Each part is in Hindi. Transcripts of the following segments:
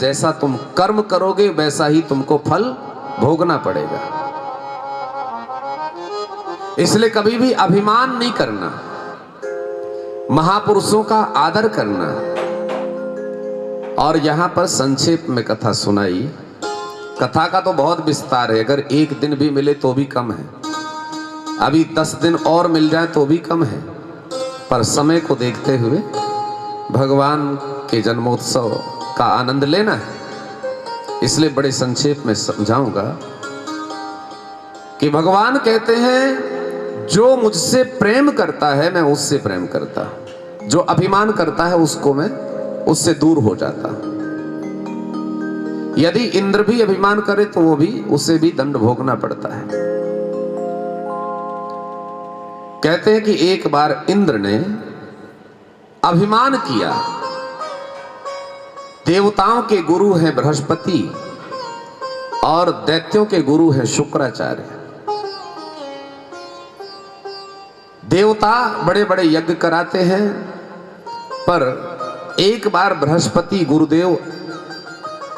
जैसा तुम कर्म करोगे वैसा ही तुमको फल भोगना पड़ेगा। इसलिए कभी भी अभिमान नहीं करना, महापुरुषों का आदर करना। और यहां पर संक्षेप में कथा सुनाई। कथा का तो बहुत विस्तार है, अगर एक दिन भी मिले तो भी कम है, अभी 10 दिन और मिल जाए तो भी कम है, पर समय को देखते हुए भगवान के जन्मोत्सव का आनंद लेना है। इसलिए बड़े संक्षेप में समझाऊंगा कि भगवान कहते हैं जो मुझसे प्रेम करता है मैं उससे प्रेम करता, जो अभिमान करता है उसको मैं उससे दूर हो जाता। यदि इंद्र भी अभिमान करे तो वो भी उसे भी दंड भोगना पड़ता है। कहते हैं कि एक बार इंद्र ने अभिमान किया। देवताओं के गुरु हैं बृहस्पति और दैत्यों के गुरु हैं शुक्राचार्य। देवता बड़े बड़े यज्ञ कराते हैं, पर एक बार बृहस्पति गुरुदेव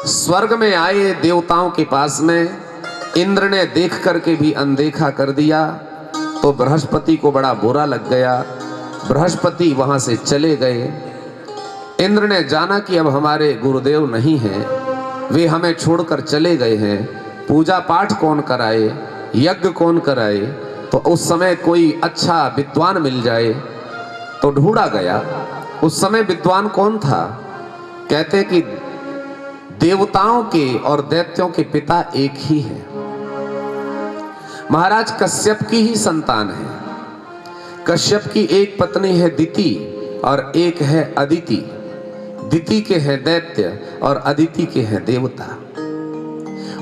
स्वर्ग में आए देवताओं के पास में, इंद्र ने देख करके भी अनदेखा कर दिया तो बृहस्पति को बड़ा बुरा लग गया। बृहस्पति वहां से चले गए। इंद्र ने जाना कि अब हमारे गुरुदेव नहीं हैं, वे हमें छोड़कर चले गए हैं, पूजा पाठ कौन कराए, यज्ञ कौन कराए, तो उस समय कोई अच्छा विद्वान मिल जाए। तो ढूंढा गया। उस समय विद्वान कौन था? कहते कि देवताओं के और दैत्यों के पिता एक ही है, महाराज कश्यप की ही संतान है। कश्यप की एक पत्नी है दिति और एक है अदिति। दिति के हैं दैत्य और अदिति के हैं देवता।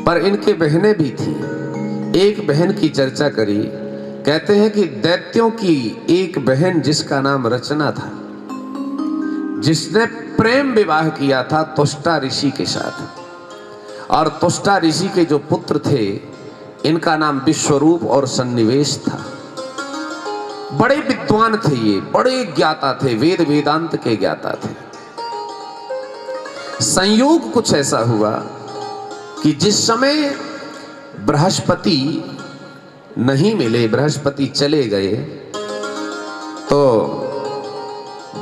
पर इनके बहनें भी थी। एक बहन की चर्चा करी। कहते हैं कि दैत्यों की एक बहन जिसका नाम रचना था, जिसने प्रेम विवाह किया था तुष्टा ऋषि के साथ, और तुष्टा ऋषि के जो पुत्र थे इनका नाम विश्वरूप और सन्निवेश था। बड़े विद्वान थे ये, बड़े ज्ञाता थे, वेद वेदांत के ज्ञाता थे। संयोग कुछ ऐसा हुआ कि जिस समय बृहस्पति नहीं मिले, बृहस्पति चले गए, तो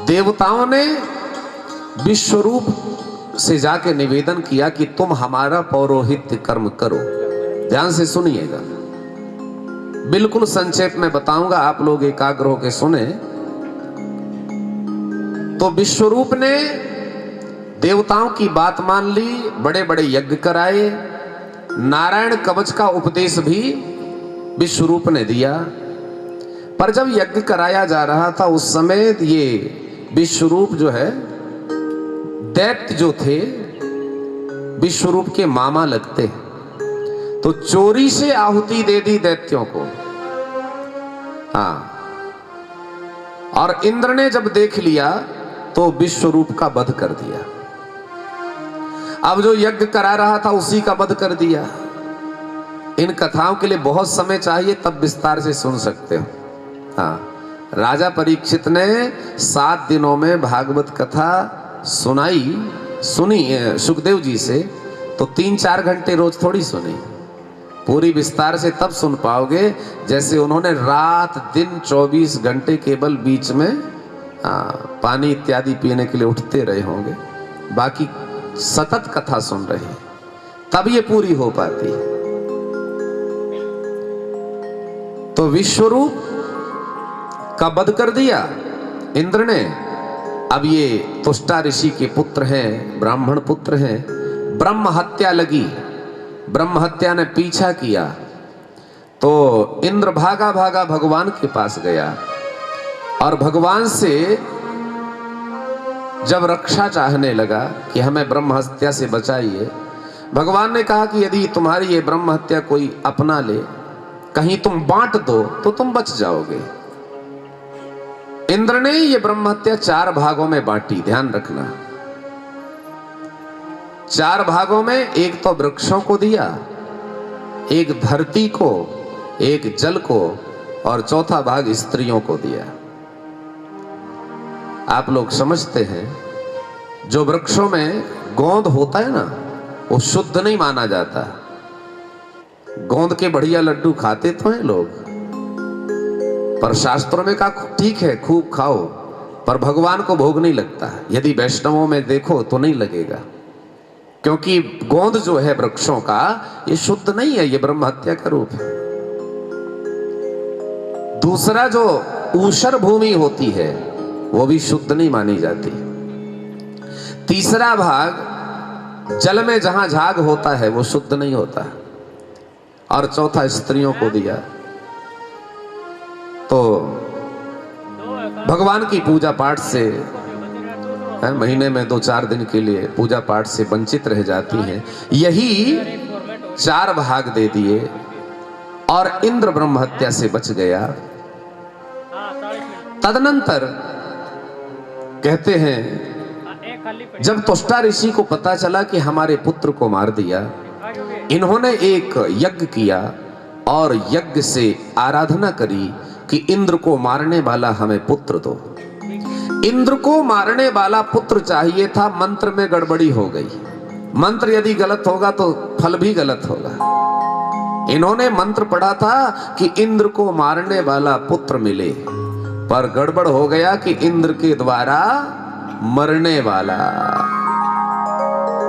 देवताओं ने विश्वरूप से जाके निवेदन किया कि तुम हमारा पौरोहित्य कर्म करो। ध्यान से सुनिएगा, बिल्कुल संक्षेप में बताऊंगा, आप लोग एकाग्र होकर सुने। तो विश्वरूप ने देवताओं की बात मान ली, बड़े बड़े यज्ञ कराए, नारायण कवच का उपदेश भी विश्वरूप ने दिया। पर जब यज्ञ कराया जा रहा था उस समय ये विश्वरूप जो है, दैत्य जो थे विश्वरूप के मामा लगते हैं, तो चोरी से आहुति दे दी दैत्यों को। हाँ, और इंद्र ने जब देख लिया तो विश्वरूप का वध कर दिया। अब जो यज्ञ करा रहा था उसी का वध कर दिया। इन कथाओं के लिए बहुत समय चाहिए, तब विस्तार से सुन सकते हो। हाँ, राजा परीक्षित ने 7 दिनों में भागवत कथा सुनी सुखदेव जी से, तो 3-4 घंटे रोज थोड़ी सुनी। पूरी विस्तार से तब सुन पाओगे जैसे उन्होंने रात दिन 24 घंटे केवल बीच में पानी इत्यादि पीने के लिए उठते रहे होंगे, बाकी सतत कथा सुन रहे हैं, तब ये पूरी हो पाती है। तो विश्वरूप का वध कर दिया इंद्र ने। अब ये तुष्टा ऋषि के पुत्र हैं, ब्राह्मण पुत्र हैं। ब्रह्म हत्या लगी, ब्रह्म हत्या ने पीछा किया, तो इंद्र भागा भागा भगवान के पास गया और भगवान से जब रक्षा चाहने लगा कि हमें ब्रह्म हत्या से बचाइए, भगवान ने कहा कि यदि तुम्हारी ये ब्रह्म हत्या कोई अपना ले, कहीं तुम बांट दो तो तुम बच जाओगे। इंद्र ने ये ब्रह्म हत्या 4 भागों में बांटी। ध्यान रखना, 4 भागों में, एक तो वृक्षों को दिया, एक धरती को, एक जल को, और चौथा भाग स्त्रियों को दिया। आप लोग समझते हैं जो वृक्षों में गोंद होता है ना, वो शुद्ध नहीं माना जाता। गोंद के बढ़िया लड्डू खाते तो हैं लोग, पर शास्त्रों में कहा ठीक है खूब खाओ, पर भगवान को भोग नहीं लगता। यदि वैष्णवों में देखो तो नहीं लगेगा, क्योंकि गोंद जो है वृक्षों का ये शुद्ध नहीं है, ये ब्रह्म हत्या का रूप है। दूसरा जो ऊषर भूमि होती है वो भी शुद्ध नहीं मानी जाती। तीसरा भाग जल में जहां झाग होता है वो शुद्ध नहीं होता। और चौथा स्त्रियों को दिया। तो भगवान की पूजा पाठ से महीने में 2-4 दिन के लिए पूजा पाठ से वंचित रह जाती हैं। यही 4 भाग दे दिए और इंद्र ब्रह्म हत्या से बच गया। तदनंतर कहते हैं जब त्वष्टा ऋषि को पता चला कि हमारे पुत्र को मार दिया, इन्होंने एक यज्ञ किया और यज्ञ से आराधना करी कि इंद्र को मारने वाला हमें पुत्र दो। इंद्र को मारने वाला पुत्र चाहिए था, मंत्र में गड़बड़ी हो गई। मंत्र यदि गलत होगा तो फल भी गलत होगा। इन्होंने मंत्र पढ़ा था कि इंद्र को मारने वाला पुत्र मिले, पर गड़बड़ हो गया कि इंद्र के द्वारा मरने वाला,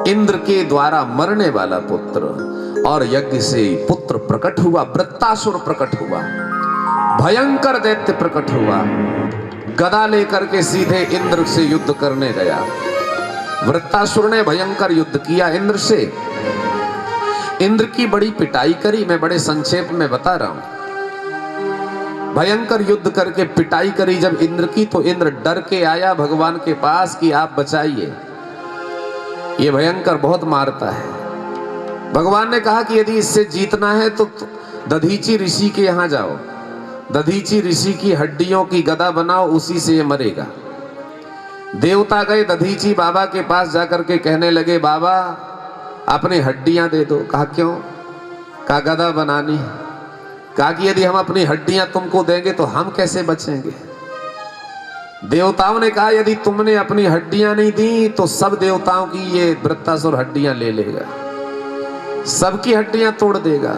इंद्र के द्वारा मरने वाला पुत्र। और यज्ञ से पुत्र प्रकट हुआ, वृत्तासुर प्रकट हुआ, भयंकर दैत्य प्रकट हुआ। गदा लेकर के सीधे इंद्र से युद्ध करने गया। वृत्तासुर ने भयंकर युद्ध किया इंद्र से। इंद्र की बड़ी पिटाई करी, मैं बड़े संक्षेप में बता रहा हूं। भयंकर युद्ध करके पिटाई करी जब इंद्र की, तो इंद्र डर के आया भगवान के पास कि आप बचाइए, ये भयंकर बहुत मारता है। भगवान ने कहा कि यदि इससे जीतना है तो दधीची ऋषि के यहां जाओ, दधीची ऋषि की हड्डियों की गदा बनाओ, उसी से ये मरेगा। देवता गए दधीची बाबा के पास जाकर के कहने लगे, बाबा अपनी हड्डियां दे दो। कहा क्यों? कहा गदा बनानी। कहा कि यदि हम अपनी हड्डियां तुमको देंगे तो हम कैसे बचेंगे? देवताओं ने कहा यदि तुमने अपनी हड्डियां नहीं दी तो सब देवताओं की ये वृत्तासुर हड्डियां ले लेगा, सबकी हड्डियां तोड़ देगा,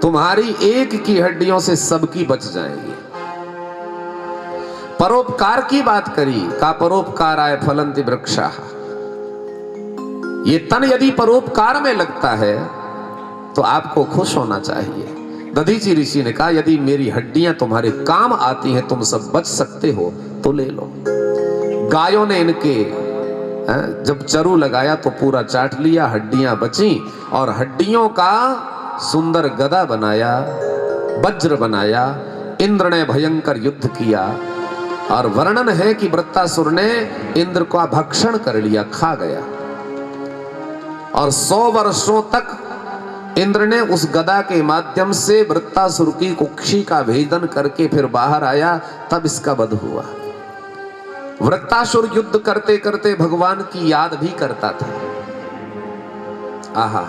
तुम्हारी एक की हड्डियों से सबकी बच जाएगी। परोपकार की बात करी, का परोपकाराय फलन्ति वृक्षाः। ये तन यदि परोपकार में लगता है तो आपको खुश होना चाहिए। दधीची ऋषि ने कहा यदि मेरी हड्डियां तुम्हारे काम आती हैं, तुम सब बच सकते हो तो ले लो। गायों ने इनके जब चरू लगाया तो पूरा चाट लिया, हड्डियां बची और हड्डियों का सुंदर गदा बनाया, वज्र बनाया। इंद्र ने भयंकर युद्ध किया और वर्णन है कि वृत्तासुर ने इंद्र का भक्षण कर लिया, खा गया। और 100 वर्षों तक इंद्र ने उस गदा के माध्यम से वृत्तासुर की कुक्षी का भेदन करके फिर बाहर आया, तब इसका वध हुआ। वृत्तासुर युद्ध करते करते भगवान की याद भी करता था। आहा,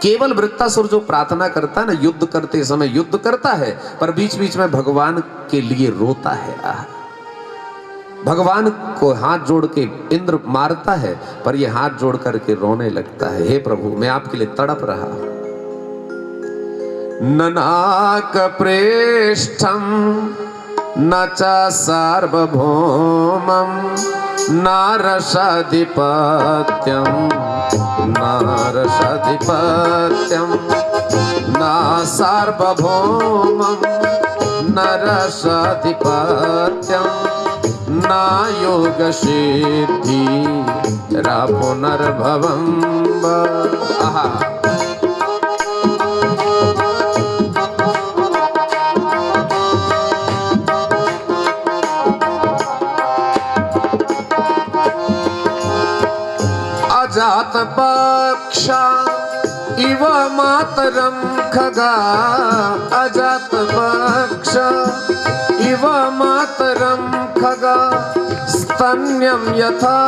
केवल वृत्तासुर जो प्रार्थना करता ना, युद्ध करते समय युद्ध करता है पर बीच बीच में भगवान के लिए रोता है। आहा, भगवान को हाथ जोड़ के इंद्र मारता है पर ये हाथ जोड़ करके रोने लगता है, हे प्रभु मैं आपके लिए तड़प रहा हूं। ननाक प्रेष्ठम न च सार्वभौमं नारसाधिपत्यं न सार्वभौमं नरसाधिपत्यं न योगसिद्धि पुनर्भवं। आहा, अजात पक्षा इव मातरम खगा, अजात पक्षा इव मातरम खगा, स्तन्यम यथा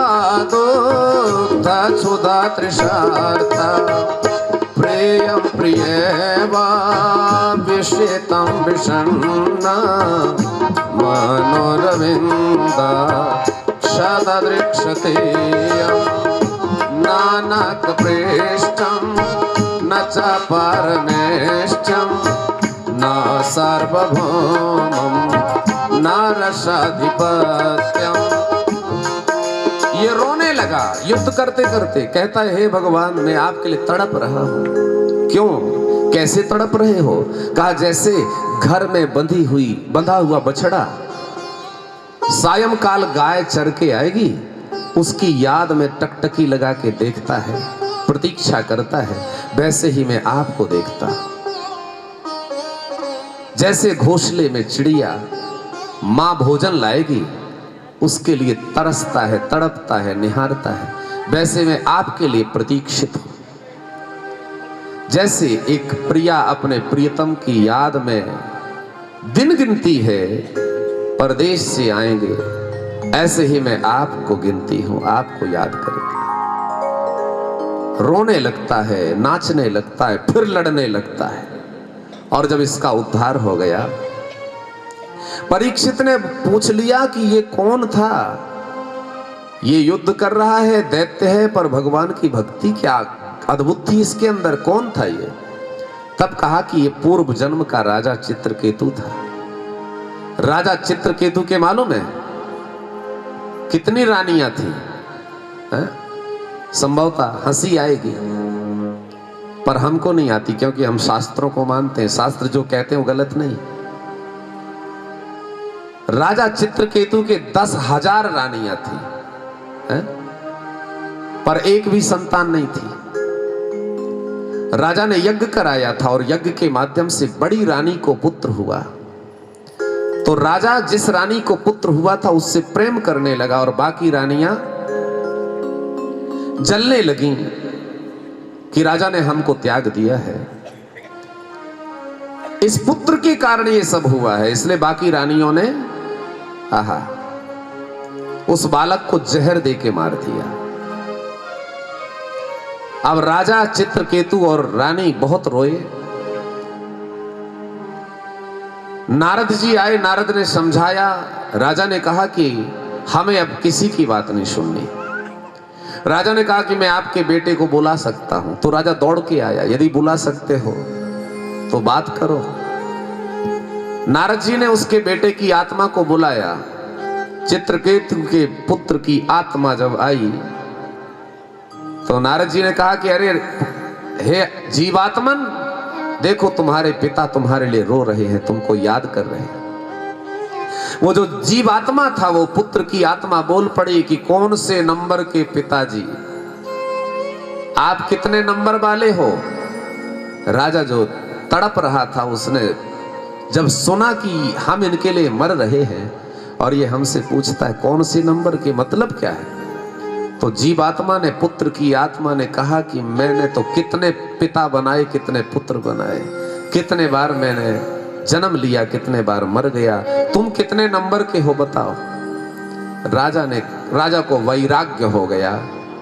दुग्धा क्षुधा तृषार्ता, प्रेयं प्रियेवा विषेतं विषण्णा, मनोरविन्दा क्षतदृक्षते न नानक पृष्ठम न च परमेष्ठम न सार्वभौमम न रसाधिपत्यम। ये रोने लगा युद्ध करते करते, कहता है हे भगवान मैं आपके लिए तड़प रहा हूं। क्यों, कैसे तड़प रहे हो? कहा जैसे घर में बंधा हुआ बछड़ा सायंकाल गाय चर के आएगी, उसकी याद में टकटकी लगा के देखता है, प्रतीक्षा करता है, वैसे ही मैं आपको देखता। जैसे घोंसले में चिड़िया मां भोजन लाएगी, उसके लिए तरसता है, तड़पता है, निहारता है, वैसे मैं आपके लिए प्रतीक्षित हूं। जैसे एक प्रिया अपने प्रियतम की याद में दिन गिनती है, परदेश से आएंगे, ऐसे ही मैं आपको गिनती हूं, आपको याद करती। रोने लगता है, नाचने लगता है, फिर लड़ने लगता है। और जब इसका उद्धार हो गया, परीक्षित ने पूछ लिया कि ये कौन था, ये युद्ध कर रहा है, दैत्य है, पर भगवान की भक्ति क्या अद्भुत थी इसके अंदर, कौन था ये? तब कहा कि ये पूर्व जन्म का राजा चित्रकेतु था। राजा चित्रकेतु के मालूम है कितनी रानियां थी? संभवतः हंसी आएगी, पर हमको नहीं आती, क्योंकि हम शास्त्रों को मानते हैं। शास्त्र जो कहते हैं वो गलत नहीं। राजा चित्रकेतु के 10,000 रानियां थी, पर एक भी संतान नहीं थी। राजा ने यज्ञ कराया था और यज्ञ के माध्यम से बड़ी रानी को पुत्र हुआ। तो राजा जिस रानी को पुत्र हुआ था उससे प्रेम करने लगा और बाकी रानियां जलने लगीं कि राजा ने हमको त्याग दिया है। इस पुत्र के कारण ये सब हुआ है, इसलिए बाकी रानियों ने उस बालक को जहर दे के मार दिया। अब राजा चित्रकेतु और रानी बहुत रोए। नारद जी आए, नारद ने समझाया। राजा ने कहा कि हमें अब किसी की बात नहीं सुननी। राजा ने कहा कि मैं आपके बेटे को बुला सकता हूं। तो राजा दौड़ के आया, यदि बुला सकते हो तो बात करो। नारद जी ने उसके बेटे की आत्मा को बुलाया। चित्रकेतु के पुत्र की आत्मा जब आई तो नारद जी ने कहा कि अरे हे जीवात्मन, देखो तुम्हारे पिता तुम्हारे लिए रो रहे हैं, तुमको याद कर रहे हैं। वो जो जीवात्मा था, वो पुत्र की आत्मा बोल पड़ी कि कौन से नंबर के पिताजी, आप कितने नंबर वाले हो? राजा जो तड़प रहा था, उसने जब सुना कि हम इनके लिए मर रहे हैं और ये हमसे पूछता है कौन से नंबर के, मतलब क्या है? तो जीवात्मा ने, पुत्र की आत्मा ने कहा कि मैंने तो कितने पिता बनाए, कितने पुत्र बनाए, कितने बार मैंने जन्म लिया, कितने बार मर गया, तुम कितने नंबर के हो बताओ। राजा को वैराग्य हो गया,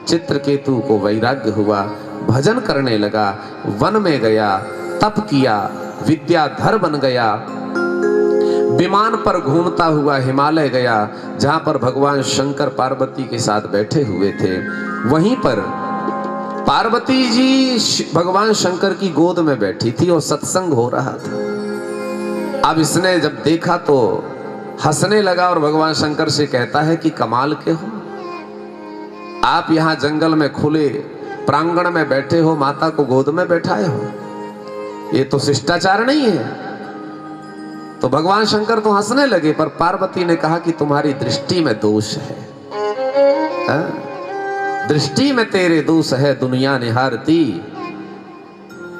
चित्रकेतु को वैराग्य हुआ, भजन करने लगा, वन में गया, तप किया, विद्याधर बन गया, विमान पर घूमता हुआ हिमालय गया, जहां पर भगवान शंकर पार्वती के साथ बैठे हुए थे। वहीं पर पार्वती जी भगवान शंकर की गोद में बैठी थी और सत्संग हो रहा था। अब इसने जब देखा तो हंसने लगा और भगवान शंकर से कहता है कि कमाल के हो, आप यहां जंगल में खुले प्रांगण में बैठे हो, माता को गोद में बैठाए हो, ये तो शिष्टाचार नहीं है। तो भगवान शंकर तो हंसने लगे, पर पार्वती ने कहा कि तुम्हारी दृष्टि में दोष है, दृष्टि में तेरे दोष है, दुनिया निहारती,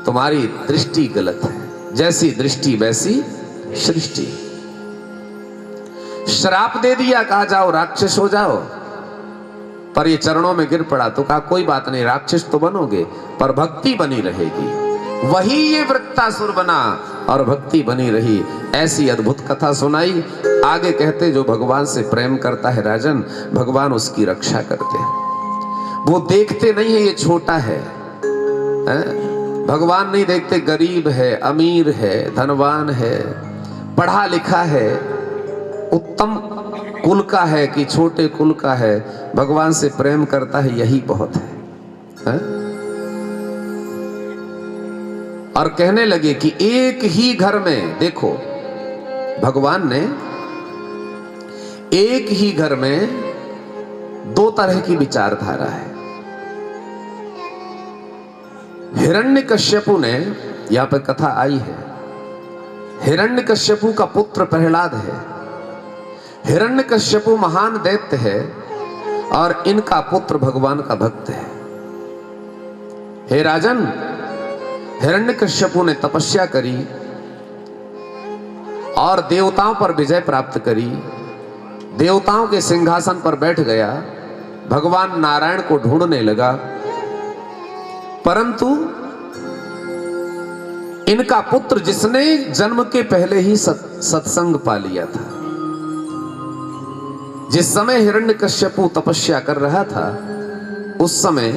तुम्हारी दृष्टि गलत है, जैसी दृष्टि वैसी सृष्टि। श्राप दे दिया, कहा जाओ राक्षस हो जाओ, पर ये चरणों में गिर पड़ा तो कहा कोई बात नहीं, राक्षस तो बनोगे पर भक्ति बनी रहेगी। वही ये वृत्तासुर बना और भक्ति बनी रही। ऐसी अद्भुत कथा सुनाई। आगे कहते जो भगवान से प्रेम करता है राजन, भगवान उसकी रक्षा करते हैं। वो देखते नहीं है ये छोटा है, भगवान नहीं देखते गरीब है, अमीर है, धनवान है, पढ़ा लिखा है, उत्तम कुल का है कि छोटे कुल का है, भगवान से प्रेम करता है, यही बहुत है। है? और कहने लगे कि एक ही घर में, देखो भगवान ने एक ही घर में दो तरह की विचारधारा है। हिरण्यकश्यपु ने, यहां पर कथा आई है, हिरण्यकश्यपु का पुत्र प्रहलाद है। हिरण्यकश्यपु महान दैत्य है और इनका पुत्र भगवान का भक्त है। हे राजन, हिरण्यकश्यपु ने तपस्या करी और देवताओं पर विजय प्राप्त करी, देवताओं के सिंहासन पर बैठ गया, भगवान नारायण को ढूंढने लगा, परंतु इनका पुत्र जिसने जन्म के पहले ही सत्संग पा लिया था, जिस समय हिरण्यकश्यपु तपस्या कर रहा था, उस समय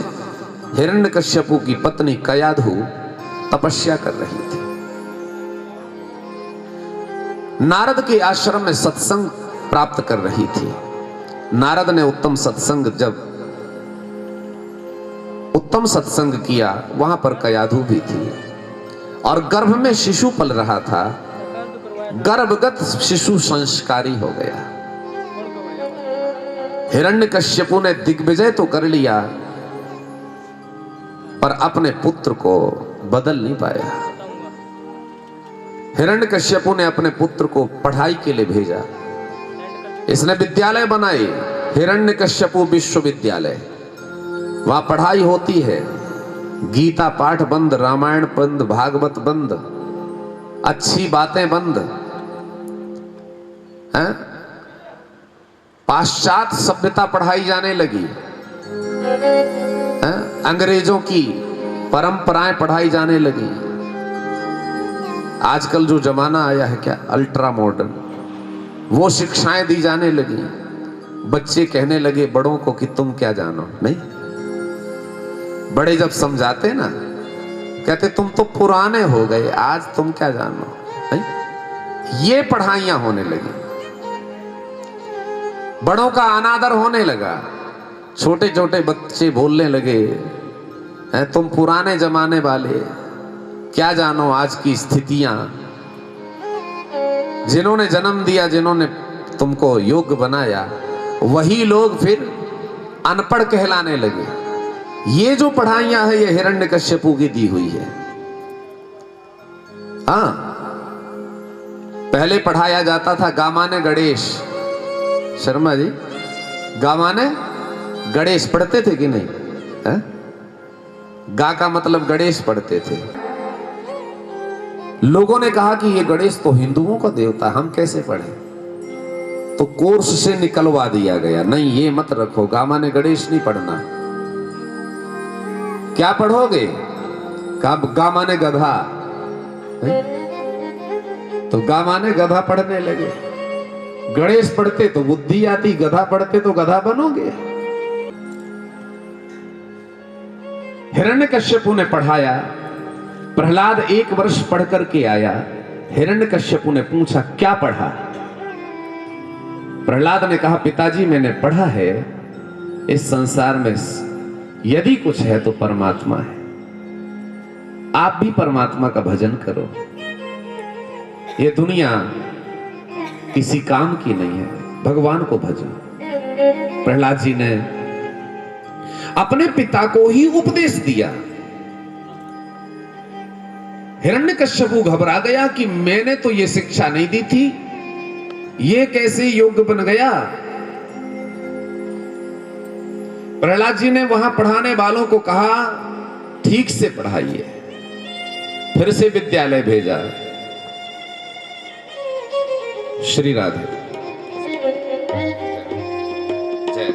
हिरण्यकश्यपु की पत्नी कयाधु तपस्या कर रही थी। नारद के आश्रम में सत्संग प्राप्त कर रही थी। नारद ने उत्तम सत्संग किया, वहां पर कयाधु भी थी और गर्भ में शिशु पल रहा था। गर्भगत शिशु संस्कारी हो गया। हिरण्यकश्यपु ने दिग्विजय तो कर लिया पर अपने पुत्र को बदल नहीं पाया। हिरण्यकश्यपु ने अपने पुत्र को पढ़ाई के लिए भेजा। इसने विद्यालय बनाए, हिरण्यकश्यपु विश्वविद्यालय। वहां पढ़ाई होती है, गीता पाठ बंद, रामायण बंद, भागवत बंद, अच्छी बातें बंद हैं? पाश्चात्य सभ्यता पढ़ाई जाने लगी हैं? अंग्रेजों की परंपराएं पढ़ाई जाने लगी। आजकल जो जमाना आया है क्या, अल्ट्रा मॉडर्न, वो शिक्षाएं दी जाने लगी। बच्चे कहने लगे बड़ों को कि तुम क्या जानो। नहीं, बड़े जब समझाते ना, कहते तुम तो पुराने हो गए, आज तुम क्या जानो। नहीं, ये पढ़ाइयां होने लगी। बड़ों का अनादर होने लगा। छोटे छोटे बच्चे बोलने लगे हैं तुम पुराने जमाने वाले, क्या जानो आज की स्थितियां। जिन्होंने जन्म दिया, जिन्होंने तुमको योग्य बनाया, वही लोग फिर अनपढ़ कहलाने लगे। ये जो पढ़ाइयां है, ये हिरण्यकश्यपु की दी हुई है। हाँ, पहले पढ़ाया जाता था गामाने गणेश। शर्मा जी, गामाने गणेश पढ़ते थे कि नहीं? है? गा का मतलब गणेश पढ़ते थे। लोगों ने कहा कि ये गणेश तो हिंदुओं का देवता, हम कैसे पढ़े? तो कोर्स से निकलवा दिया गया, नहीं ये मत रखो, गामाने गणेश नहीं पढ़ना। क्या पढ़ोगे? गामाने गधा। तो गामाने गधा पढ़ने लगे। गणेश पढ़ते तो बुद्धि आती, गधा पढ़ते तो गधा बनोगे। हिरण्यकश्यपु ने पढ़ाया। प्रहलाद 1 वर्ष पढ़ करके आया। हिरण्यकश्यपु ने पूछा क्या पढ़ा? प्रहलाद ने कहा पिताजी मैंने पढ़ा है इस संसार में यदि कुछ है तो परमात्मा है। आप भी परमात्मा का भजन करो। ये दुनिया किसी काम की नहीं है, भगवान को भजो। प्रहलाद जी ने अपने पिता को ही उपदेश दिया। हिरण्यकश्यपु घबरा गया कि मैंने तो ये शिक्षा नहीं दी थी, ये कैसे योग्य बन गया। प्रहलाद जी ने वहां पढ़ाने वालों को कहा ठीक से पढ़ाइए। फिर से विद्यालय भेजा। श्री राधे। जय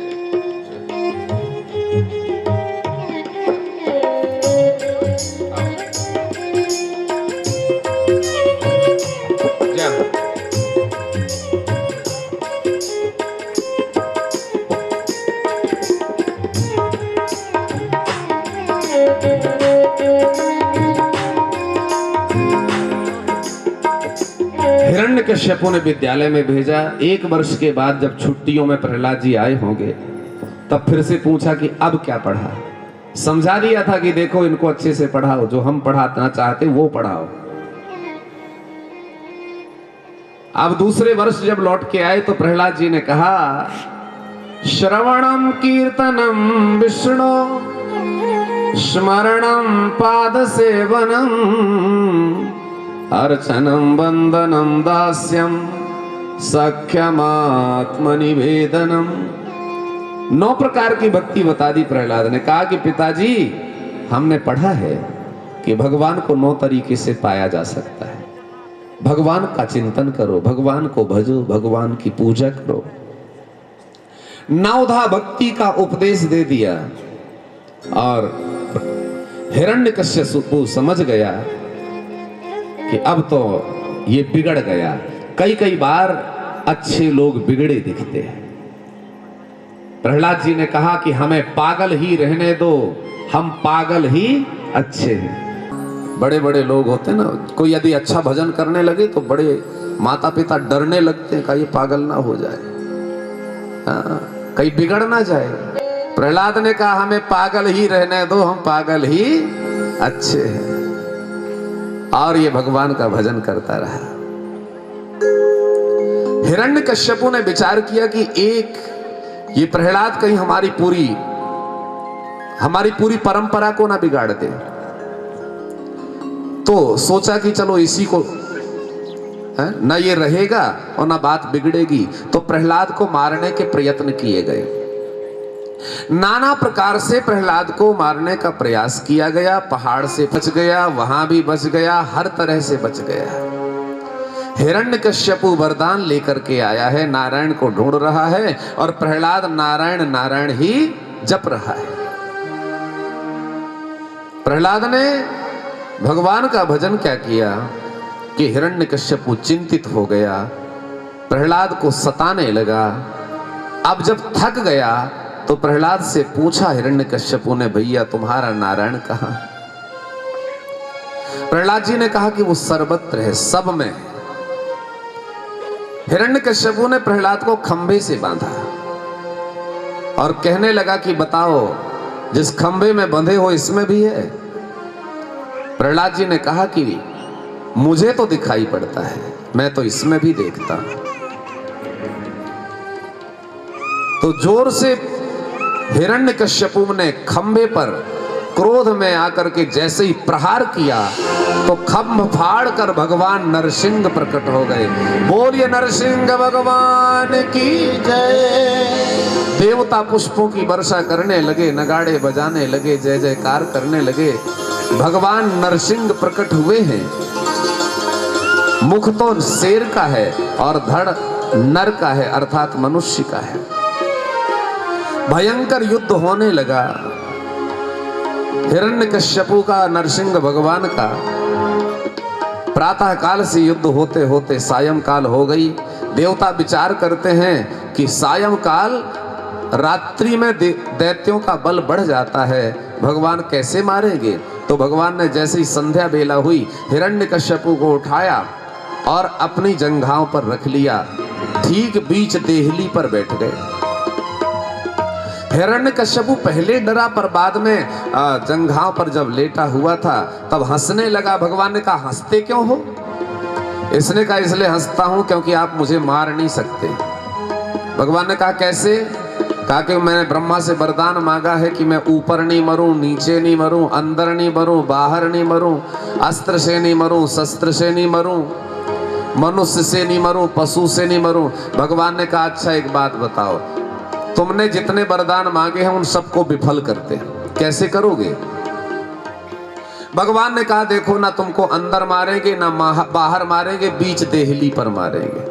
हिरण्यकश्यपु ने विद्यालय में भेजा। 1 वर्ष के बाद जब छुट्टियों में प्रहलाद जी आए होंगे, तब फिर से पूछा कि अब क्या पढ़ा। समझा दिया था कि देखो इनको अच्छे से पढ़ाओ, जो हम पढ़ाना चाहते वो पढ़ाओ। अब दूसरे वर्ष जब लौट के आए तो प्रहलाद जी ने कहा, श्रवणम कीर्तनम विष्णु स्मरणम पाद सेवनम अर्चनम वंदनम दास्यम सख्यमात्मनिवेदनम। 9 प्रकार की भक्ति बता दी प्रहलाद ने। कहा कि पिताजी हमने पढ़ा है कि भगवान को 9 तरीके से पाया जा सकता है। भगवान का चिंतन करो, भगवान को भजो, भगवान की पूजा करो। 9 भक्ति का उपदेश दे दिया और हिरण्यकश्यप समझ गया कि अब तो ये बिगड़ गया। कई बार अच्छे लोग बिगड़े दिखते हैं। प्रहलाद जी ने कहा कि हमें पागल ही रहने दो, हम पागल ही अच्छे हैं। बड़े बड़े लोग होते हैं ना, कोई यदि अच्छा भजन करने लगे तो बड़े माता पिता डरने लगते हैं, कहीं पागल ना हो जाए, कहीं बिगड़ ना जाए। प्रहलाद ने कहा हमें पागल ही रहने दो, हम पागल ही अच्छे हैं। और ये भगवान का भजन करता रहा। हिरण्यकश्यपु ने विचार किया कि एक ये प्रहलाद कहीं हमारी पूरी परंपरा को ना बिगाड़ दे। तो सोचा कि चलो इसी को ना ये रहेगा और ना बात बिगड़ेगी। तो प्रहलाद को मारने के प्रयत्न किए गए। नाना प्रकार से प्रहलाद को मारने का प्रयास किया गया। पहाड़ से बच गया, वहां भी बच गया, हर तरह से बच गया। हिरण्यकश्यपु वरदान लेकर के आया है, नारायण को ढूंढ रहा है और प्रहलाद नारायण नारायण ही जप रहा है। प्रहलाद ने भगवान का भजन क्या किया कि हिरण्यकश्यपु चिंतित हो गया, प्रहलाद को सताने लगा। अब जब थक गया तो प्रहलाद से पूछा हिरण्यकश्यपु ने, भैया तुम्हारा नारायण कहां? प्रहलाद जी ने कहा कि वो सर्वत्र है, सब में है। हिरण्यकश्यपु ने प्रहलाद को खंभे से बांधा और कहने लगा कि बताओ जिस खंभे में बंधे हो इसमें भी है? प्रहलाद जी ने कहा कि मुझे तो दिखाई पड़ता है, मैं तो इसमें भी देखता हूं। तो जोर से हिरण्यकश्यपु ने खंभे पर क्रोध में आकर के जैसे ही प्रहार किया तो खंभ फाड़ कर भगवान नरसिंह प्रकट हो गए। बोलिए नरसिंह भगवान की जय। देवता पुष्पों की वर्षा करने लगे, नगाड़े बजाने लगे, जय जयकार करने लगे। भगवान नरसिंह प्रकट हुए हैं। मुख तो शेर का है और धड़ नर का है, अर्थात मनुष्य का है। भयंकर युद्ध होने लगा हिरण्यकश्यपु का, नरसिंह भगवान का। प्रातः काल से युद्ध होते होते सायंकाल हो गई। देवता विचार करते हैं कि सायंकाल रात्रि में दैत्यों का बल बढ़ जाता है, भगवान कैसे मारेंगे? तो भगवान ने जैसे ही संध्या बेला हुई हिरण्यकश्यपु को उठाया और अपनी जंघाओं पर रख लिया, ठीक बीच देहली पर बैठ गए। हिरण्यकश्यपु पहले डरा पर बाद में जंघाओं पर जब लेटा हुआ था तब हंसने लगा। भगवान ने कहा हंसते क्यों हो? इसने कहा इसलिए हंसता हूं क्योंकि आप मुझे मार नहीं सकते। भगवान ने कहा कैसे? कहा कि मैंने ब्रह्मा से वरदान मांगा है कि मैं ऊपर नहीं मरूं, नीचे नहीं मरूं, अंदर नहीं मरूं, बाहर नहीं मरूं, अस्त्र से नहीं मरूं, शस्त्र से नहीं मरूं, मनुष्य से नहीं मरूं, पशु से नहीं मरूं। भगवान ने कहा अच्छा एक बात बताओ, तुमने जितने वरदान मांगे हैं उन सबको विफल करते, कैसे करोगे? भगवान ने कहा देखो ना तुमको अंदर मारेंगे ना बाहर मारेंगे, बीच देहली पर मारेंगे,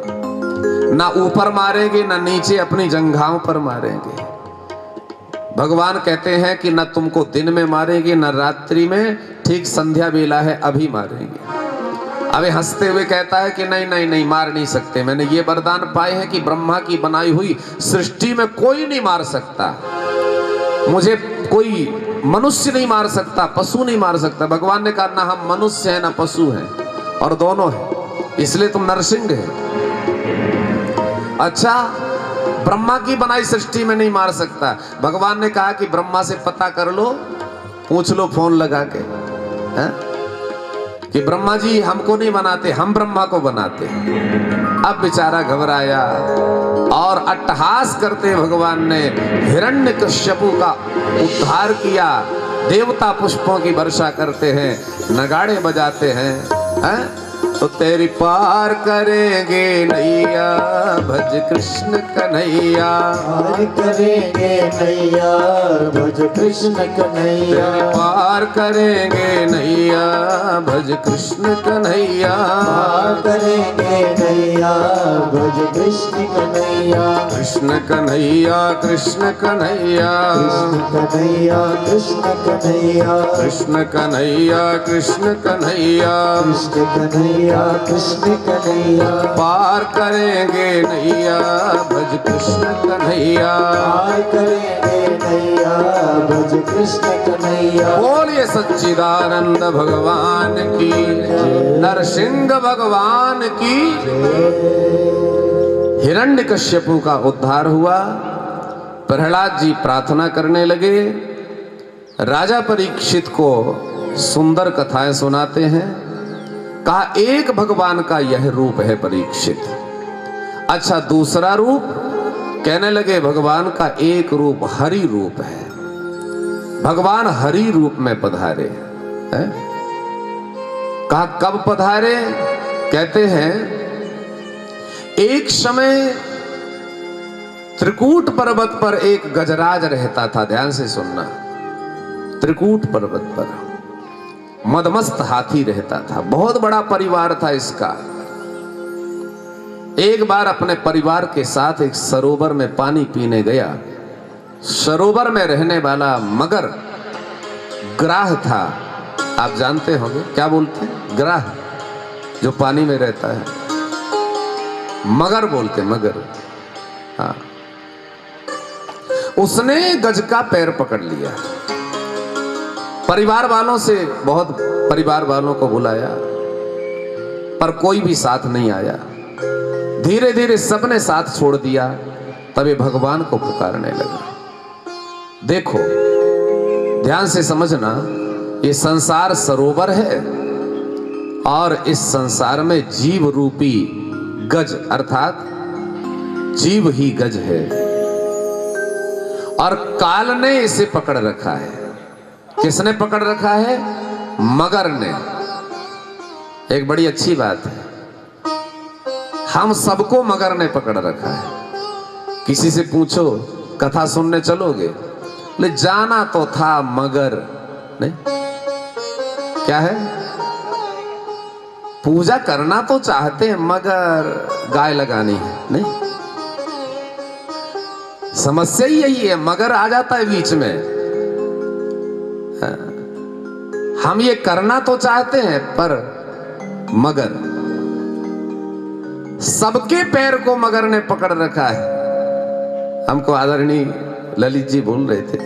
ना ऊपर मारेंगे ना नीचे अपनी जंघाओं पर मारेंगे। भगवान कहते हैं कि ना तुमको दिन में मारेंगे ना रात्रि में, ठीक संध्या बेला है अभी मारेंगे। अबे हंसते हुए कहता है कि नहीं नहीं नहीं मार नहीं सकते, मैंने ये वरदान पाए हैं कि ब्रह्मा की बनाई हुई सृष्टि में कोई नहीं मार सकता, मुझे कोई मनुष्य नहीं मार सकता, पशु नहीं मार सकता। भगवान ने कहा ना हम मनुष्य हैं ना पशु हैं और दोनों हैं, इसलिए तुम नरसिंह है। अच्छा ब्रह्मा की बनाई सृष्टि में नहीं मार सकता। भगवान ने कहा कि ब्रह्मा से पता कर लो पूछ लो फोन लगा के, है? कि ब्रह्मा जी हमको नहीं बनाते, हम ब्रह्मा को बनाते। अब बेचारा घबराया और अट्टहास करते भगवान ने हिरण्यकश्यपु का उद्धार किया। देवता पुष्पों की वर्षा करते हैं, नगाड़े बजाते हैं, तो तेरी पार करेंगे नैया, भज कृष्ण कन्हैया। पार करेंगे नैया, भज कृष्ण कन्हैया। पार करेंगे नैया, भज कृष्ण कन्हैया। पार करेंगे नैया, भज कृष्ण कन्हैया। कृष्ण कन्हैया, कृष्ण कन्हैया, कृष्ण कन्हैया, कृष्ण कन्हैया। कृष्ण कन्हैया, कृष्ण कन्हैया, कृष्ण कन्हैया, कृष्ण कन्हैया। पार करेंगे नैया, भज कृष्ण कन्हैया। पार करेंगे नैया, भज कृष्ण कन्हैया। बोलिए सच्चिदानंद भगवान की, नरसिंह भगवान की। हिरण्यकश्यपु का उद्धार हुआ। प्रहलाद जी प्रार्थना करने लगे। राजा परीक्षित को सुंदर कथाएं सुनाते हैं। कहा एक भगवान का यह रूप है परीक्षित। अच्छा दूसरा रूप, कहने लगे भगवान का एक रूप हरि रूप है। भगवान हरि रूप में पधारे हैं। कहा कब पधारे? कहते हैं एक समय त्रिकूट पर्वत पर एक गजराज रहता था। ध्यान से सुनना, त्रिकूट पर्वत पर मदमस्त हाथी रहता था। बहुत बड़ा परिवार था इसका। एक बार अपने परिवार के साथ एक सरोवर में पानी पीने गया। सरोवर में रहने वाला मगर ग्राह था। आप जानते होंगे क्या बोलते हैं? ग्राह, जो पानी में रहता है, मगर बोलते, मगर। हाँ, उसने गज का पैर पकड़ लिया। परिवार वालों से, बहुत परिवार वालों को बुलाया, पर कोई भी साथ नहीं आया। धीरे धीरे सबने साथ छोड़ दिया। तभी भगवान को पुकारने लगा। देखो, ध्यान से समझना, ये संसार सरोवर है और इस संसार में जीव रूपी गज अर्थात जीव ही गज है और काल ने इसे पकड़ रखा है। किसने पकड़ रखा है? मगर ने। एक बड़ी अच्छी बात है, हम सबको मगर ने पकड़ रखा है। किसी से पूछो कथा सुनने चलोगे? ले जाना तो था मगर नहीं, क्या है? पूजा करना तो चाहते हैं मगर गाय लगानी है नहीं। समस्या ही यही है, मगर आ जाता है बीच में। हम ये करना तो चाहते हैं पर मगर, सबके पैर को मगर ने पकड़ रखा है। हमको आदरणीय ललित जी बोल रहे थे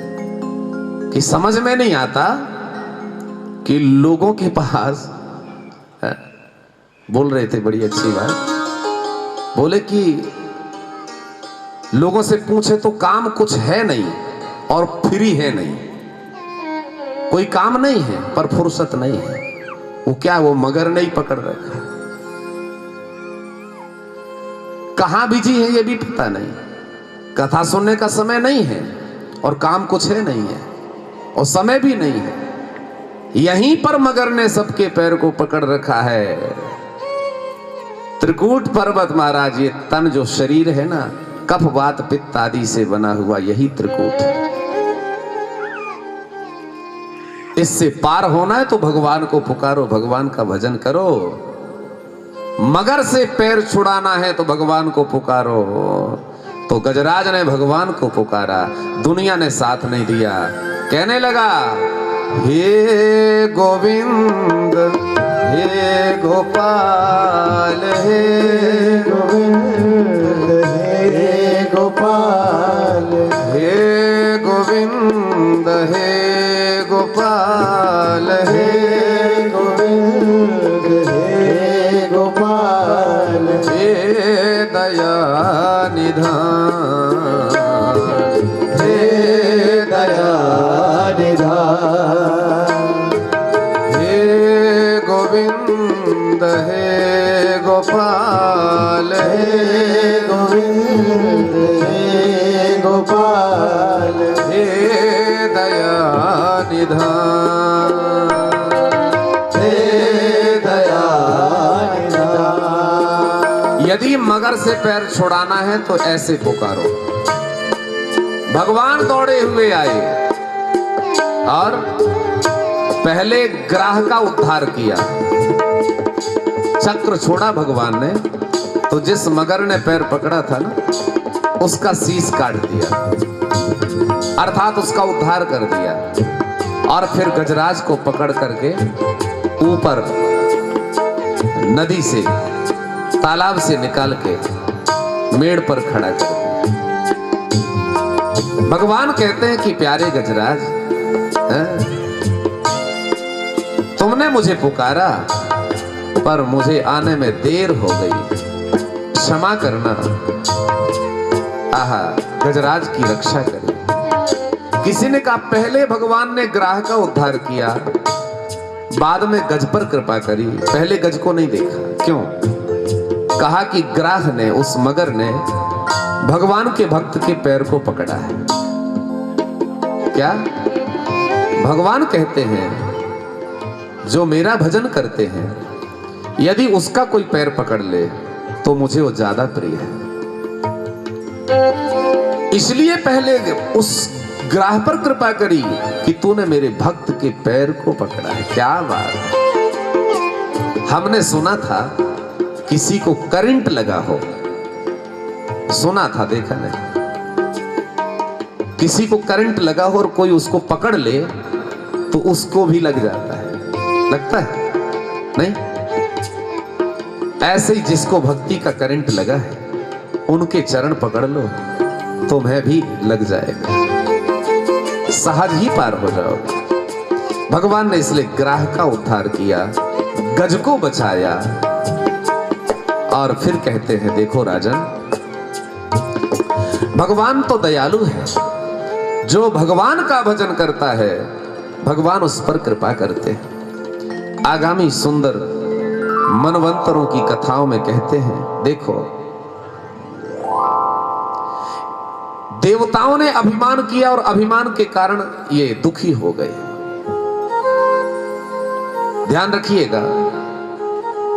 कि समझ में नहीं आता कि लोगों के पास, बोल रहे थे बड़ी अच्छी बात, बोले कि लोगों से पूछे तो काम कुछ है नहीं और फ्री है नहीं। कोई काम नहीं है पर फुर्सत नहीं है। वो क्या, वो मगर नहीं पकड़ रखा। कहां बिजी है ये भी पता नहीं। कथा सुनने का समय नहीं है और काम कुछ है नहीं है और समय भी नहीं है। यहीं पर मगर ने सबके पैर को पकड़ रखा है। त्रिकूट पर्वत महाराज, ये तन जो शरीर है ना, कफ वात पित्त आदि से बना हुआ यही त्रिकूट है। इससे पार होना है तो भगवान को पुकारो, भगवान का भजन करो। मगर से पैर छुड़ाना है तो भगवान को पुकारो। तो गजराज ने भगवान को पुकारा, दुनिया ने साथ नहीं दिया। कहने लगा हे गोविंद, हे गोपाल, हे गोविंद, हे गोपाल, हे गोविंद, हे गोपाल, हे गोविंद, हे गोपाल, हे दया निधान, हे दया निधान। कमर से पैर छुड़ाना है तो ऐसे पुकारो। भगवान दौड़े हुए आए और पहले ग्राह का उद्धार किया। चक्र छोड़ा भगवान ने तो जिस मगर ने पैर पकड़ा था ना, उसका शीश काट दिया, अर्थात उसका उद्धार कर दिया। और फिर गजराज को पकड़ करके ऊपर नदी से, तालाब से निकाल के मेड़ पर खड़ा कर दिया। भगवान कहते हैं कि प्यारे गजराज, तुमने मुझे पुकारा पर मुझे आने में देर हो गई, क्षमा करना। आहा, गजराज की रक्षा करें। किसी ने कहा पहले भगवान ने ग्राह का उद्धार किया, बाद में गज पर कृपा करी, पहले गज को नहीं देखा। क्यों? कहा कि ग्राह ने, उस मगर ने भगवान के भक्त के पैर को पकड़ा है। क्या भगवान कहते हैं जो मेरा भजन करते हैं, यदि उसका कोई पैर पकड़ ले तो मुझे वो ज्यादा प्रिय है। इसलिए पहले उस ग्राह पर कृपा करी कि तूने मेरे भक्त के पैर को पकड़ा है। क्या बात! हमने सुना था किसी को करंट लगा हो, सुना था, देखा नहीं। किसी को करंट लगा हो और कोई उसको पकड़ ले तो उसको भी लग जाता है, लगता है नहीं? ऐसे ही जिसको भक्ति का करंट लगा है, उनके चरण पकड़ लो तुम्हें भी लग जाएगा, सहज ही पार हो जाओगे। भगवान ने इसलिए ग्राह का उद्धार किया, गज को बचाया। और फिर कहते हैं देखो राजन, भगवान तो दयालु है, जो भगवान का भजन करता है भगवान उस पर कृपा करते हैं। आगामी सुंदर मनवंतरों की कथाओं में कहते हैं, देखो देवताओं ने अभिमान किया और अभिमान के कारण ये दुखी हो गए। ध्यान रखिएगा,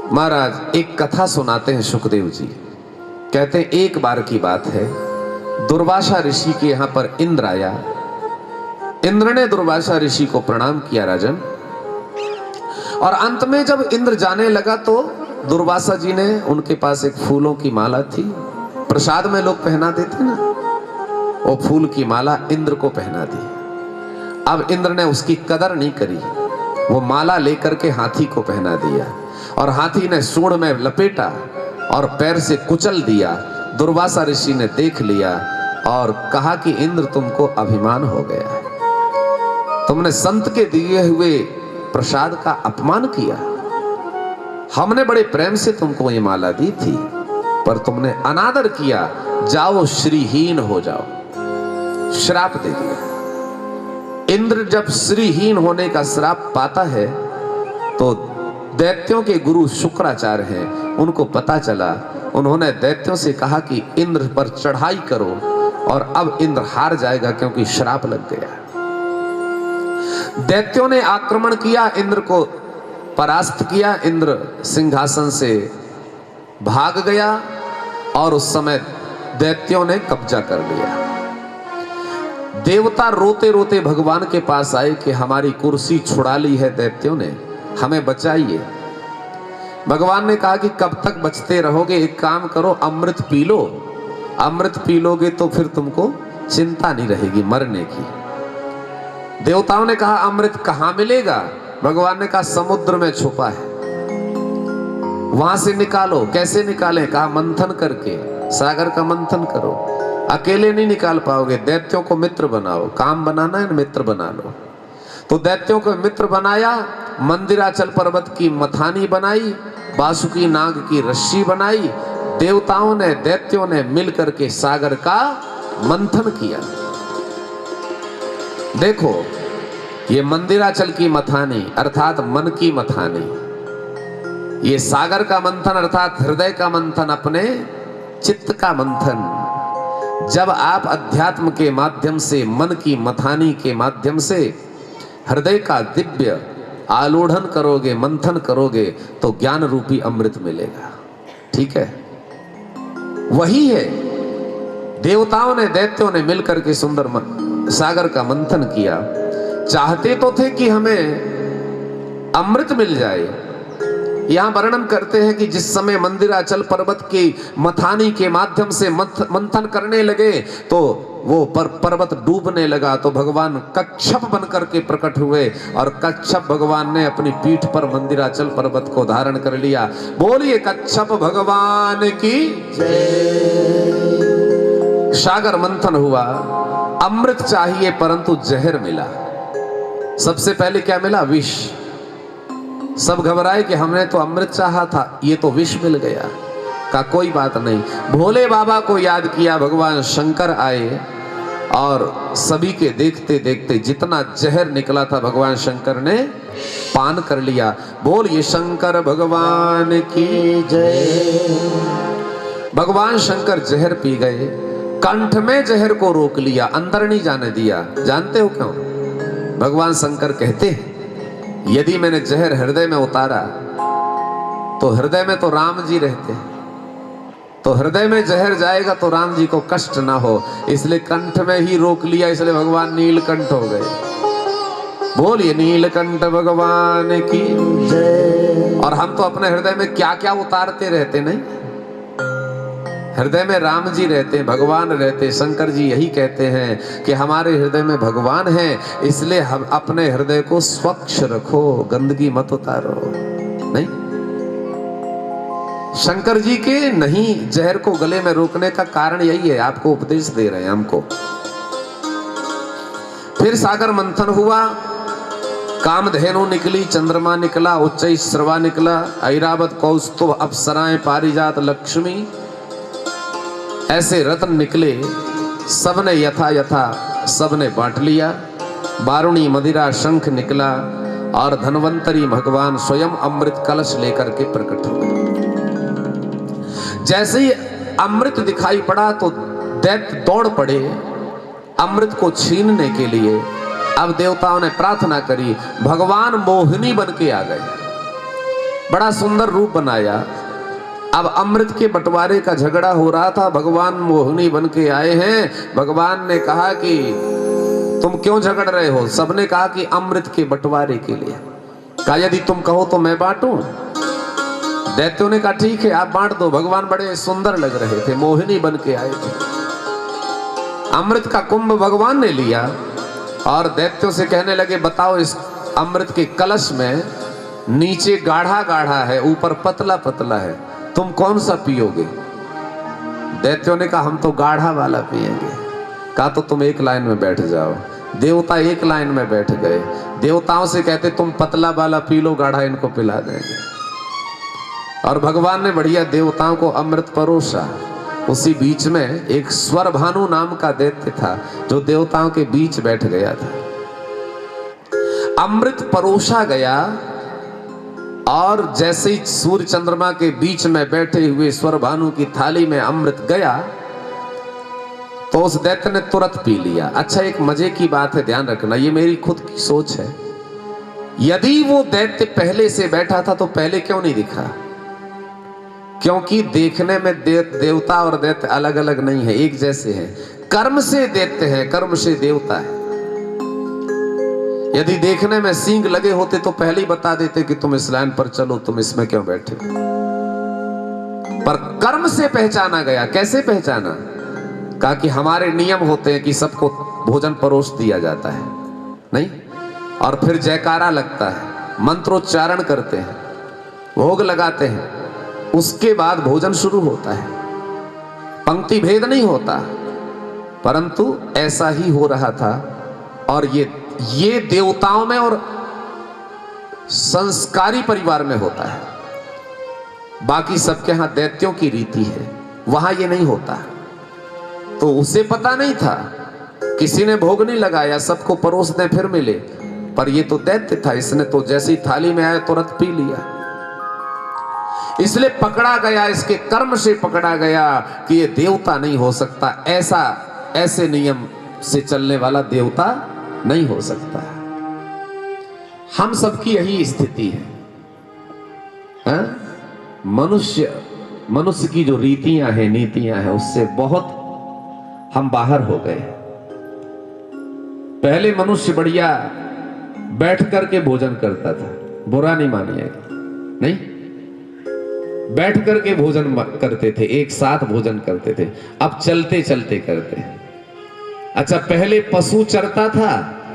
महाराज एक कथा सुनाते हैं सुखदेव जी। कहते हैं एक बार की बात है, दुर्वासा ऋषि के यहां पर इंद्र आया। इंद्र ने दुर्वासा ऋषि को प्रणाम किया राजन, और अंत में जब इंद्र जाने लगा तो दुर्वासा जी ने, उनके पास एक फूलों की माला थी, प्रसाद में लोग पहना देते ना, वो फूल की माला इंद्र को पहना दी। अब इंद्र ने उसकी कदर नहीं करी, वो माला लेकर के हाथी को पहना दिया और हाथी ने सूंड में लपेटा और पैर से कुचल दिया। दुर्वासा ऋषि ने देख लिया और कहा कि इंद्र तुमको अभिमान हो गया है, तुमने संत के दिए हुए प्रसाद का अपमान किया। हमने बड़े प्रेम से तुमको ये माला दी थी पर तुमने अनादर किया, जाओ श्रीहीन हो जाओ। श्राप दे दिया। इंद्र जब श्रीहीन होने का श्राप पाता है तो दैत्यों के गुरु शुक्राचार्य हैं, उनको पता चला। उन्होंने दैत्यों से कहा कि इंद्र पर चढ़ाई करो, और अब इंद्र हार जाएगा क्योंकि श्राप लग गया। दैत्यों ने आक्रमण किया, इंद्र को परास्त किया। इंद्र सिंहासन से भाग गया और उस समय दैत्यों ने कब्जा कर लिया। देवता रोते रोते भगवान के पास आए कि हमारी कुर्सी छुड़ा ली है दैत्यों ने, हमें बचाइए। भगवान ने कहा कि कब तक बचते रहोगे, एक काम करो, अमृत पी लो। अमृत पी लोगे तो फिर तुमको चिंता नहीं रहेगी मरने की। देवताओं ने कहा अमृत कहां मिलेगा? भगवान ने कहा समुद्र में छुपा है, वहां से निकालो। कैसे निकालें? कहा मंथन करके, सागर का मंथन करो। अकेले नहीं निकाल पाओगे, दैत्यों को मित्र बनाओ। काम बनाना है, मित्र बना लो। तो दैत्यों को मित्र बनाया, मंदिराचल पर्वत की मथानी बनाई, बासुकी नाग की रस्सी बनाई। देवताओं ने, दैत्यों ने मिलकर के सागर का मंथन किया। देखो ये मंदिराचल की मथानी अर्थात मन की मथानी, ये सागर का मंथन अर्थात हृदय का मंथन, अपने चित्त का मंथन। जब आप अध्यात्म के माध्यम से, मन की मथानी के माध्यम से हृदय का दिव्य आलोढ़न करोगे, मंथन करोगे, तो ज्ञान रूपी अमृत मिलेगा। ठीक है? वही है। देवताओं ने दैत्यों ने मिलकर के सुंदर सागर का मंथन किया। चाहते तो थे कि हमें अमृत मिल जाए। यहां वर्णन करते हैं कि जिस समय मंदिराचल पर्वत की मथानी के माध्यम से मंथन करने लगे तो वो पर्वत डूबने लगा। तो भगवान कच्छप बनकर के प्रकट हुए और कच्छप भगवान ने अपनी पीठ पर मंदिराचल पर्वत को धारण कर लिया। बोलिए कच्छप भगवान की जय। सागर मंथन हुआ, अमृत चाहिए परंतु जहर मिला। सबसे पहले क्या मिला? विष। सब घबराए कि हमने तो अमृत चाहा था, ये तो विष मिल गया। का कोई बात नहीं। भोले बाबा को याद किया, भगवान शंकर आए और सभी के देखते देखते जितना जहर निकला था भगवान शंकर ने पान कर लिया। बोलिए शंकर भगवान की जय। भगवान शंकर जहर पी गए, कंठ में जहर को रोक लिया, अंदर नहीं जाने दिया। जानते हो क्यों? भगवान शंकर कहते हैं यदि मैंने जहर हृदय में उतारा तो हृदय में तो राम जी रहते हैं, तो हृदय में जहर जाएगा तो राम जी को कष्ट ना हो, इसलिए कंठ में ही रोक लिया। इसलिए भगवान नीलकंठ हो गए। बोलिए नीलकंठ भगवान की जय। और हम तो अपने हृदय में क्या क्या उतारते रहते नहीं। हृदय में राम जी रहते हैं, भगवान रहते। शंकर जी यही कहते हैं कि हमारे हृदय में भगवान है, इसलिए हम अपने हृदय को स्वच्छ रखो, गंदगी मत उतारो। नहीं, शंकर जी के नहीं जहर को गले में रोकने का कारण यही है। आपको उपदेश दे रहे हैं हमको। फिर सागर मंथन हुआ, कामधेनु निकली, चंद्रमा निकला, उच्चैश्रवा निकला, ऐरावत, कौस्तुभ, अप्सराएं, पारिजात, लक्ष्मी, ऐसे रत्न निकले। सबने यथा यथा सबने बांट लिया। बारुणी, मदिरा, शंख निकला और धन्वंतरी भगवान स्वयं अमृत कलश लेकर के प्रकट हुए। जैसे ही अमृत दिखाई पड़ा तो दैत्य दौड़ पड़े अमृत को छीनने के लिए। अब देवताओं ने प्रार्थना करी, भगवान मोहिनी बन के आ गए, बड़ा सुंदर रूप बनाया। अब अमृत के बंटवारे का झगड़ा हो रहा था, भगवान मोहिनी बन के आए हैं। भगवान ने कहा कि तुम क्यों झगड़ रहे हो? सबने कहा कि अमृत के बंटवारे के लिए। कहा यदि तुम कहो तो मैं बांटूं। दैत्यों ने कहा ठीक है आप बांट दो। भगवान बड़े सुंदर लग रहे थे, मोहिनी बन के आए थे। अमृत का कुंभ भगवान ने लिया और दैत्यों से कहने लगे बताओ इस अमृत के कलश में नीचे गाढ़ा गाढ़ा है, ऊपर पतला पतला है, तुम कौन सा पियोगे? दैत्यों ने कहा हम तो गाढ़ा वाला पिएंगे। कहा तो तुम एक लाइन में बैठ जाओ। देवता एक लाइन में बैठ गए। देवताओं से कहते तुम पतला वाला पी लो, गाढ़ा इनको पिला देंगे। और भगवान ने बढ़िया देवताओं को अमृत परोसा। उसी बीच में एक स्वरभानु नाम का दैत्य था जो देवताओं के बीच बैठ गया था। अमृत परोसा गया और जैसे ही सूर्य चंद्रमा के बीच में बैठे हुए स्वरभानु की थाली में अमृत गया तो उस दैत्य ने तुरंत पी लिया। अच्छा एक मजे की बात है, ध्यान रखना, ये मेरी खुद की सोच है। यदि वो दैत्य पहले से बैठा था तो पहले क्यों नहीं दिखा? क्योंकि देखने में देवता और दैत्य अलग अलग नहीं है, एक जैसे हैं। कर्म से दैत्य है, कर्म से देवता है। यदि देखने में सींग लगे होते तो पहले ही बता देते कि तुम इस लाइन पर चलो, तुम इसमें क्यों बैठे। पर कर्म से पहचाना गया। कैसे पहचाना? कहा कि हमारे नियम होते हैं कि सबको भोजन परोस दिया जाता है, नहीं, और फिर जयकारा लगता है, मंत्रोच्चारण करते हैं, भोग लगाते हैं, उसके बाद भोजन शुरू होता है। पंक्ति भेद नहीं होता, परंतु ऐसा ही हो रहा था। और ये देवताओं में और संस्कारी परिवार में होता है। बाकी सबके यहां दैत्यों की रीति है, वहां ये नहीं होता। तो उसे पता नहीं था, किसी ने भोग नहीं लगाया, सबको परोस दे फिर मिले। पर ये तो दैत्य था, इसने तो जैसे ही थाली में आया तुरंत पी लिया। इसलिए पकड़ा गया, इसके कर्म से पकड़ा गया कि ये देवता नहीं हो सकता। ऐसे नियम से चलने वाला देवता नहीं हो सकता। हम सबकी यही स्थिति है, मनुष्य मनुष्य की जो रीतियां हैं, नीतियां हैं, उससे बहुत हम बाहर हो गए। पहले मनुष्य बढ़िया बैठ करके भोजन करता था, बुरा नहीं मानिएगा, नहीं, बैठ करके भोजन करते थे, एक साथ भोजन करते थे। अब चलते चलते करते हैं। अच्छा, पहले पशु चरता था,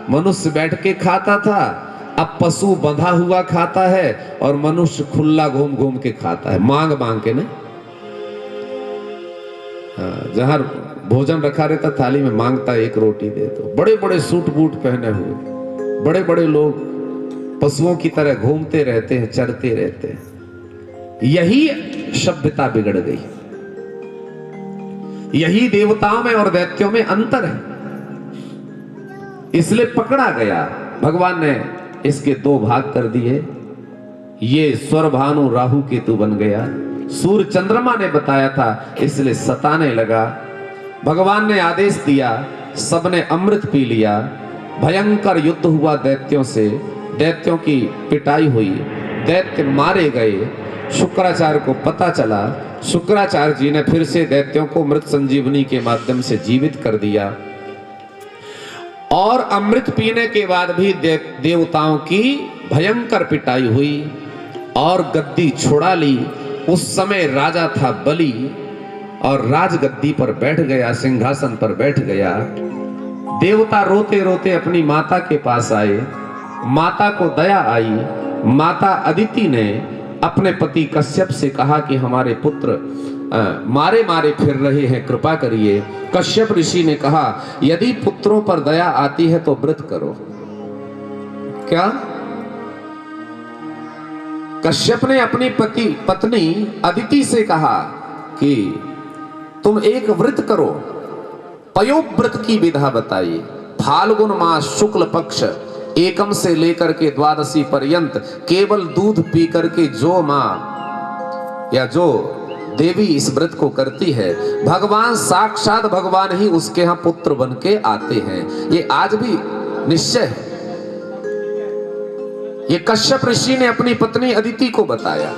मनुष्य बैठ के खाता था। अब पशु बंधा हुआ खाता है और मनुष्य खुला घूम घूम के खाता है, मांग मांग के। नहीं, हाँ, जहां भोजन रखा रहता थाली में, मांगता एक रोटी दे दो। बड़े बड़े सूट बूट पहने हुए बड़े बड़े लोग पशुओं की तरह घूमते रहते हैं, चरते रहते हैं। यही सभ्यता बिगड़ गई। यही देवताओं में और दैत्यों में अंतर है, इसलिए पकड़ा गया। भगवान ने इसके दो भाग कर दिए। ये स्वर भानु राहु केतु बन गया। सूर्य चंद्रमा ने बताया था, इसलिए सताने लगा। भगवान ने आदेश दिया, सबने अमृत पी लिया। भयंकर युद्ध हुआ दैत्यों से, दैत्यों की पिटाई हुई, दैत्य मारे गए। शुक्राचार्य को पता चला, शुक्राचार्य जी ने फिर से दैत्यों को मृत संजीवनी के माध्यम से जीवित कर दिया। और अमृत पीने के बाद भी देवताओं की भयंकर पिटाई हुई और गद्दी छुड़ा ली। उस समय राजा था बलि और राजगद्दी पर बैठ गया, सिंहासन पर बैठ गया। देवता रोते रोते अपनी माता के पास आए। माता को दया आई। माता अदिति ने अपने पति कश्यप से कहा कि हमारे पुत्र मारे मारे फिर रहे हैं, कृपा करिए। कश्यप ऋषि ने कहा, यदि पुत्रों पर दया आती है तो व्रत करो। क्या? कश्यप ने अपनी पत्नी अदिति से कहा कि तुम एक व्रत करो। पयोव्रत की विधा बताई। फाल्गुन मास शुक्ल पक्ष एकम से लेकर के द्वादशी पर्यंत केवल दूध पी करके जो मां या जो देवी इस व्रत को करती है, भगवान साक्षात भगवान ही उसके यहां पुत्र बन के आते हैं। ये आज भी निश्चय है। ये कश्यप ऋषि ने अपनी पत्नी अदिति को बताया।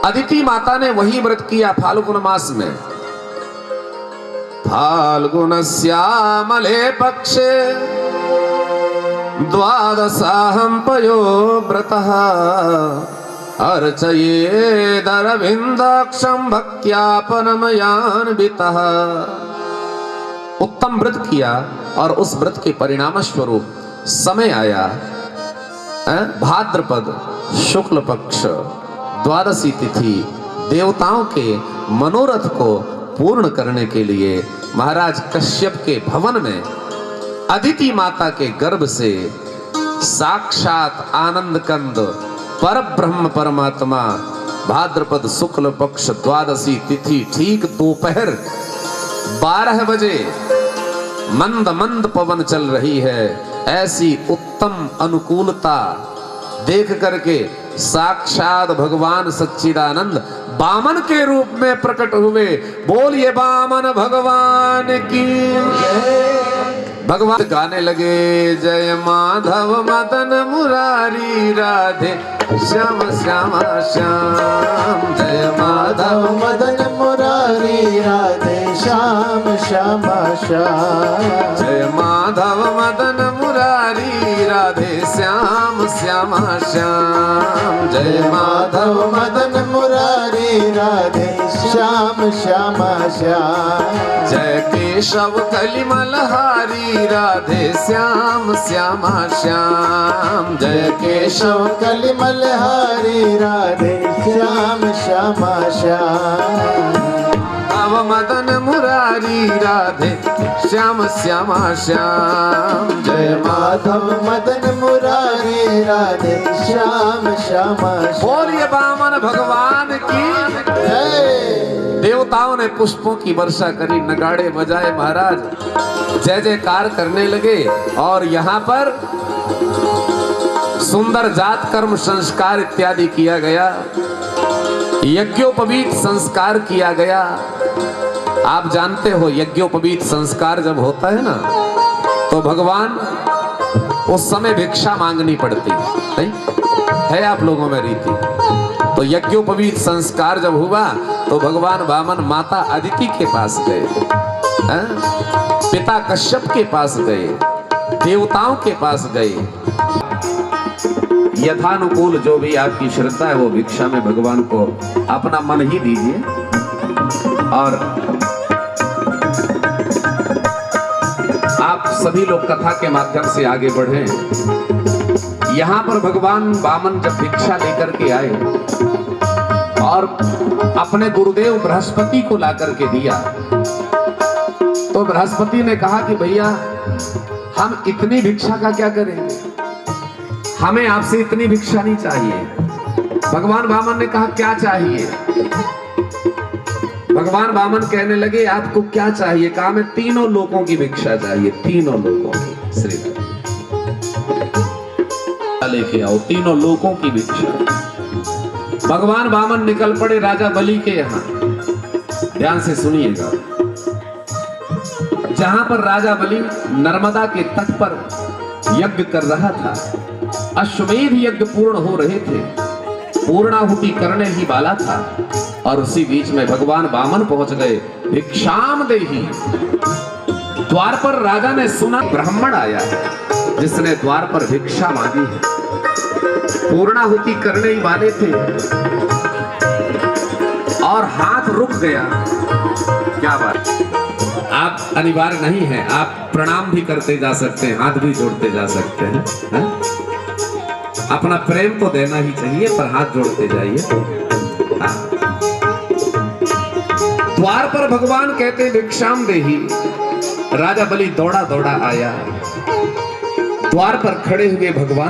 अदिति माता ने वही व्रत किया फाल्गुन मास में। फाल्गुन श्यामले पक्षे द्वादशाहं पयोव्रतः अर्चयेदरविन्दाक्षं भक्त्यापनमयान्वितः। उत्तम व्रत किया और उस व्रत के परिणाम स्वरूप समय आया भाद्रपद शुक्ल पक्ष द्वादशी तिथि। देवताओं के मनोरथ को पूर्ण करने के लिए महाराज कश्यप के भवन में अदिति माता के गर्भ से साक्षात आनंद कंद पर ब्रह्म परमात्मा भाद्रपद शुक्ल पक्ष द्वादशी तिथि ठीक दोपहर 12 बजे मंद मंद पवन चल रही है। ऐसी उत्तम अनुकूलता देख करके साक्षात भगवान सच्चिदानंद बामन के रूप में प्रकट हुए। बोलिए बामन भगवान की जय। भगवान गाने लगे, जय माधव मदन मुरारी राधे श्याम श्याम श्याम। जय माधव मदन मुरारी राधे श्याम श्याम श्याम। जय माधव मदन मुरारी राधे श्याम श्याम श्याम। जय माधव मदन मुरारी राधे श्याम श्याम श्याम। जय केशव कलिमलहारी राधे श्याम श्याम श्याम। जय केशव कलिमलहारी राधे श्याम श्याम श्याम। नव मदन मुरारी राधे श्याम श्याम श्याम। जय माधव मदन मुरारी राधे श्याम श्याम। बोलिए बामन भगवान की जय। देवताओं ने पुष्पों की वर्षा करी, नगाड़े बजाए, महाराज जय जयकार करने लगे। और यहाँ पर सुंदर जात कर्म संस्कार इत्यादि किया गया, यज्ञोपवीत संस्कार किया गया। आप जानते हो यज्ञोपवीत संस्कार जब होता है ना, तो भगवान उस समय भिक्षा मांगनी पड़ती है, नहीं है? आप लोगों में रीति तो यज्ञोपवीत संस्कार जब हुआ तो भगवान वामन माता अदिति के पास गए, पिता कश्यप के पास गए, देवताओं के पास गए। यथानुकूल जो भी आपकी श्रद्धा है वो भिक्षा में भगवान को अपना मन ही दीजिए। और आप सभी लोग कथा के माध्यम से आगे बढ़े। यहां पर भगवान वामन जब भिक्षा लेकर के आए और अपने गुरुदेव बृहस्पति को ला करके दिया, तो बृहस्पति ने कहा कि भैया हम इतनी भिक्षा का क्या करेंगे, हमें आपसे इतनी भिक्षा नहीं चाहिए। भगवान वामन ने कहा क्या चाहिए? भगवान वामन कहने लगे आपको क्या चाहिए? कहा मैं तीनों लोगों की भिक्षा चाहिए, तीनों लोगों की। श्री लेके आओ तीनों लोगों की भिक्षा। भगवान वामन निकल पड़े राजा बलि के यहां। ध्यान से सुनिएगा, जहां पर राजा बलि नर्मदा के तट पर यज्ञ कर रहा था, अश्वमेध यज्ञ पूर्ण हो रहे थे, पूर्णाहुति करने ही वाला था, और उसी बीच में भगवान वामन पहुंच गए। भिक्षाम देहि। द्वार पर राजा ने सुना ब्राह्मण आया है जिसने द्वार पर भिक्षा मांगी है। पूर्णाहुति करने ही वाले थे और हाथ रुक गया। क्या बात, आप अनिवार्य नहीं है, आप प्रणाम भी करते जा सकते हैं, हाथ भी जोड़ते जा सकते हैं, है? अपना प्रेम तो देना ही चाहिए, पर हाथ जोड़ते जाइए। द्वार पर भगवान कहते भिक्षाम देहि। राजा बलि दौड़ा दौड़ा आया, द्वार पर खड़े हुए भगवान